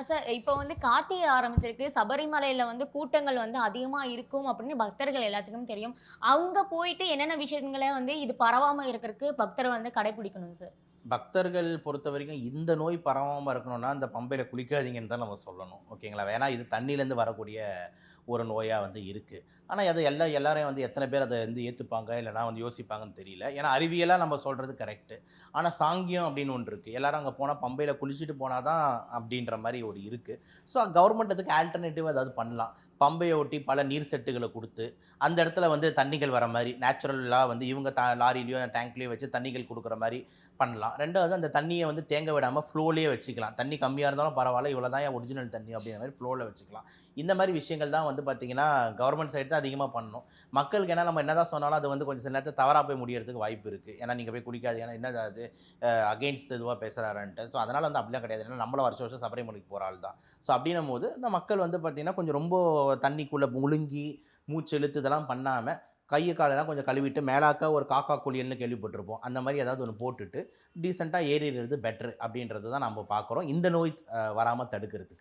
Sir இப்போ கார்த்திகை ஆரம்பிச்சிருக்கு. சபரிமலையில கூட்டங்கள் அதிகமா இருக்கும் அப்படின்னு பக்தர்கள் எல்லாத்துக்கும் தெரியும். அங்க போயிட்டு என்னென்ன விஷயங்கள இது பரவாம இருக்கறக்கு பக்தர் கடைபிடிக்கணும் சார்? பக்தர்கள் பொறுத்தவரைக்கும் இந்த நோய் பரவாம இருக்கணும்னா, அந்த பம்பையில குளிக்காதீங்கன்னு தான் நம்ம சொல்லணும். ஓகேங்களா? ஏன்னா இது தண்ணீலேருந்து வரக்கூடிய ஒரு நோயா இருக்கு. ஆனா அத எல்லாரையும் எத்தன பேர் அத ஏத்துப்பாங்க, இல்லன்னா யோசிப்பாங்கன்னு தெரியல. ஏன்னா அறிவியலா நம்ம சொல்றது கரெக்ட்டு. ஆனா சாங்கியம் அப்படின்னு ஒண்ணு இருக்கு. எல்லாரும் அங்க போனா பம்பையில குளிச்சுட்டு போனா தான் அப்படின்ற மாரி ஒரு இருக்கு. ஸோ கவர்மெண்ட் அதுக்கு ஆல்டர்னேட்டிவா ஏதாவது பண்ணலாம். பம்பைய ஒட்டி பல நீர் செட்டுகள குடுத்து, அந்த இடத்துல தண்ணிகள் வர மாரி நேச்சுரலா இவங்க லாரிலயோ, டேங்க்லயோ வச்சு தண்ணிகள் குடுக்குற மாரி பண்ணலாம். 2வது அந்த தண்ணிய தேங்க விடாம ஃப்ளோலயே வச்சுக்கலாம். தண்ணி கம்மியா இருந்தாலும் பரவால்ல, இவ்வளோ தான் என் ஒரிஜினல் தண்ணி அப்படிங்கிற மாரி ஃப்ளோல வச்சுக்கலாம். இந்த மாரி விஷயங்கள் தான் பார்த்தீங்கன்னா, கவர்மெண்ட் சைடு தான் அதிகமா பண்ணணும். மக்களுக்கு ஏன்னா நம்ம என்னதான் சொன்னாலும் அது கொஞ்சம் சில நேரத்துல தவறா போய் முடியறதுக்கு வாய்ப்பு இருக்கு. ஏன்னா நீங்க போய் குடிக்காதீங்க. ஏன்னா என்னது அது அகைன்ஸ்ட் இதுவா பேசுறாருன்ட்டு. ஸோ அதனால அப்படிலாம் கிடையாது. ஏன்னா நம்மளும் வருஷம் வருஷம் சபரிமலைக்கு போற ஆள் தான். ஸோ அப்படின்னும்போது மக்கள் பார்த்தீங்கன்னா, கொஞ்சம் ரொம்ப தண்ணிக்குள்ள முழுங்கி, மூச்சு இழுத்து இதெல்லாம் பண்ணாம, கைய காலெல்லாம் கொஞ்சம் கழுவிட்டு மேலாக்க ஒரு காக்கா குளியல்னு கேள்விப்பட்டிருப்போம். அந்த மாரி ஏதாவது ஒண்ணு போட்டுட்டு, டீசென்ட்டா ஏறிறது பெட்டர் அப்படின்றது தான் நம்ம பார்க்குறோம். இந்த நோய் வராம தடுக்கிறதுக்கு.